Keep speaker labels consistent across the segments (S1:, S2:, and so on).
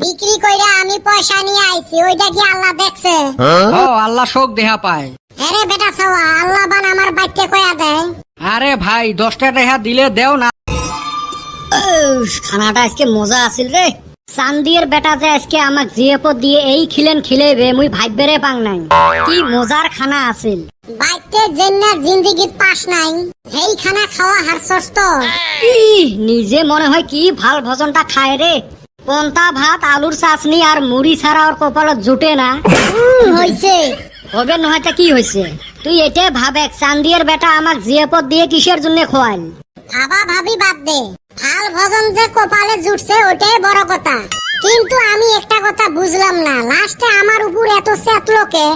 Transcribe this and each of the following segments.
S1: বিক্রি কইরা আমি পয়সা নিয়ে আইছি, ওইটা কি আল্লাহ দেখছে?
S2: ও আল্লাহ শোক দেহা পায়।
S1: আরে বেটা ছাওয়া, আল্লাহ বান আমার বাইতে কয়া দেয়।
S2: আরে ভাই 10টা টাকা দিলে দেও না।
S3: খানাটা আজকে মজা আছিল রে। চান্দির বেটা যে আজকে আমাক জিএপো দিয়ে এই খিলেন খিলেবে মুই ভাইবেরে পাং নাই। কি মজার খানা আছিল।
S1: বাইতে জেন্নার জিন্দেগিত পাস নাই, এই খানা খাওয়া হারছস তো।
S3: নিজে মনে হয় কি ভাল ভোজনটা খায় রে। পন্তা ভাত, আলুর চাটনি আর মুড়ি ছাড়া ওর কপালত জুটে না।
S1: হইছে
S3: হবে নহয়টা কি হয়েছে? তুই এটা ভাবে চান্দির বেটা আমাক জিএপো দিয়ে কিসের জন্য খোয়াল?
S1: ভাবা ভাবি বাদ দে, ভাল ভজন যে কপালে জুটছে ওটাই বড় কথা। কিন্তু আমি একটা কথা বুঝলাম না, লাস্টে আমার উপর এত চেতলোকে।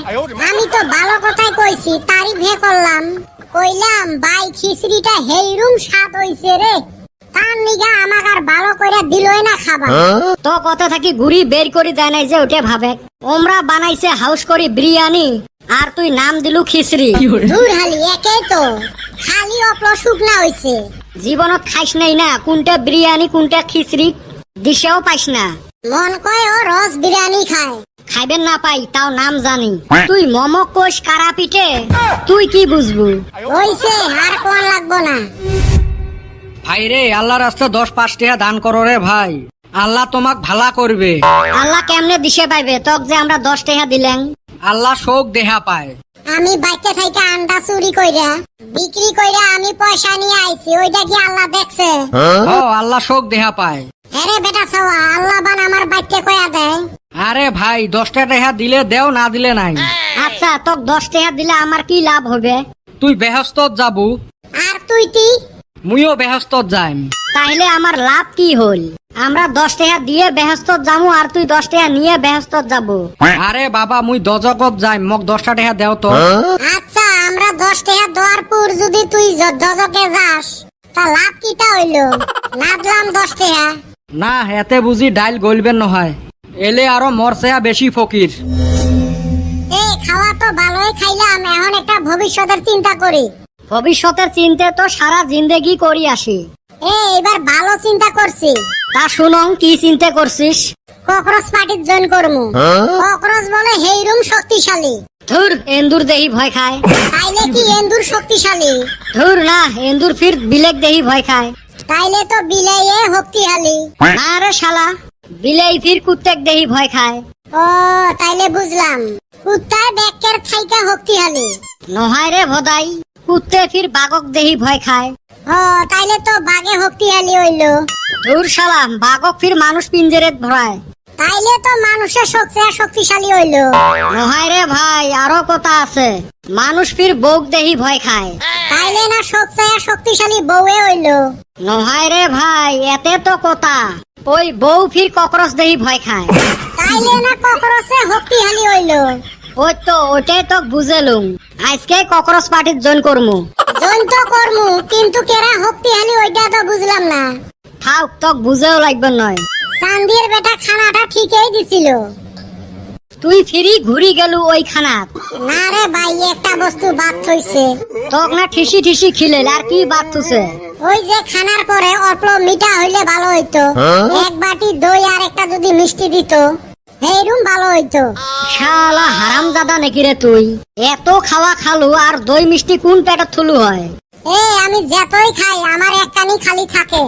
S1: আমি তো ভালো কথাই কইছি, তারই ভে করলাম। কইলাম ভাই খিচড়িটা হেইরুম স্বাদ হইছে রে, তার নিগা আমাক আর ভালো কইরা দিলই না খাবার।
S3: তো কত থাকি ঘুরি বের করে দেয় নাই যে ওটা ভাবে। ওমরা বানাইছে হাউস করি বিরিয়ানি আর তুই নাম দিলু খিচড়ি।
S1: দূর হালি একেই তো, খালি অপ্ল শুকনা হইছে।
S3: জীবনত খাইস নাই না কোনটা বিরিয়ানি কোনটা খিচড়ি, দিশেও পাইস না।
S1: মন কয় ও রস বিরিয়ানি খায়।
S3: খাইবেন না পাই তাও নাম জানি। তুই মোমো কোষ কারা পিঠে, তুই কি বুঝবু?
S1: হইছে আর কোন লাগবো না।
S2: ভাই রে আল্লাহ রাস্তা 10-5 টাকা দান করো রে ভাই, আল্লাহ তোমাক ভালা করবে।
S3: আল্লাহ কেমনে দিশে পাইবে তক যে আমরা 10 টাকা দিলেন?
S2: আল্লাহ শোক দেহা পায়।
S1: আমি বাইতে থাইকা আন্ডা চুরি কইরা বিক্রি কইরা আমি পয়সা নিয়ে আইছি, ওইটা কি আল্লাহ দেখছে?
S2: ও আল্লাহ শোক দেহা পায়।
S1: আরে বেটা ছাওয়া, আল্লাহ বান আমার বাইতে কয়া দেয়।
S2: আরে ভাই 10টা টাকা দিলে দেও, না দিলে নাই।
S3: আচ্ছা তক 10 টাকা দিলে আমার কি লাভ হবে?
S2: তুই বেহস্তত যাবু,
S1: আর তুই তি
S2: মুইও বেহস্তত যাইম।
S3: তাইলে আমার লাভ কি হল? আমরা 10 টাকা দিয়ে বেহস্তত যাবো আর তুই 10 টাকা নিয়ে বেহস্তত যাবো।
S2: আরে বাবা মুই দজকত যাইম, মক 10টা টাকা দেও তো।
S1: আচ্ছা আমরা 10 টাকা দেওয়ার পর যদি তুই দজকে যাস, তা লাভ কিটা হইলো? না দিলাম 10 টাকা।
S2: না এতে বুঝি ডাইল গলবেন নহয়, এলে আরো মরছেয়া বেশি ফকির।
S1: এই খাওয়া তো ভালোই খাইলাম, এখন একটা ভবিষ্যতের চিন্তা করি।
S3: ভবিষ্যতের চিন্তা তো সারা জিন্দেগি করি আসি।
S1: এবার ভালো চিন্তা করছি।
S3: তা শুনং কি চিন্তা করছিস?
S1: ককরোচ পার্টির জয়েন করমু। ককরোচ বলে হেইরুম শক্তিশালী।
S3: ধুর এন্দুর দেহি ভয় খায়।
S1: তাইলে কি এন্দুর শক্তিশালী?
S3: ধুর না, এন্দুর ফির বিলেক দেহি ভয় খায়।
S1: তাইলে তো বিলাইয়ে শক্তিশালী।
S3: না রে শালা, বিলাই ফির কুত্তেক দেহি ভয় খায়।
S1: ও তাইলে বুঝলাম, কুত্তার ব্যাকের থাইকা শক্তিশালী।
S3: নহায় রে ভদাই, কুত্তে ফির বাগক দেহি ভয় খায়।
S1: ও তাইলে তো বাঘে শক্তিশালী হইলো।
S3: ধুর শালা, বাগক ফির মানুষ পিঞ্জেরেত ভরায়।
S1: তাইলে তো মানুষের শক্তিশালী হইলো।
S3: নহায় রে ভাই, আরো কথা আছে। মানুষ ফির বউক দেহি ভয় খায়।
S1: তাইলে না শক্তিশালী বউয়ে হইলো।
S3: নহায় রে ভাই, এতে তো কথা। ওই বউ ফির ককরোচ দেহি ভয় খায়।
S1: তাইলে না ককরোচে শক্তিশালী হইলো।
S3: ওই তো ওটাই তো বুঝেলুম। আজকে ককরোচ পার্টির জয়েন করমু।
S1: জয়েন তো করমু, কিন্তু কেরা শক্তিশালী ওইটা তো বুঝলাম না।
S3: থাক তক বুঝেও লাগবে নয়।
S1: চান্দির বেটা খানাটা ঠিকই দিছিল।
S3: তুই ফিরি ঘুরি গেলু ওই খানাত।
S1: না রে ভাই, একটা বস্তু বাদ থইছে।
S3: তক না ঠিসি ঠিসি খিলেল, আর কি বাদ তুছে?
S1: ওই যে খানার পরে অল্প মিঠা হইলে ভালো হইতো। এক বাটি দই আর একটা যদি মিষ্টি দিত, এইরকম ভালো হইতো।
S3: শালা হারামজাদা নাকি রে তুই? এত খাওয়া খালু আর দই মিষ্টি কোন পেটত থুলু হয়?
S1: আমি যতই খাই আমার এক কানি খালি থাকে।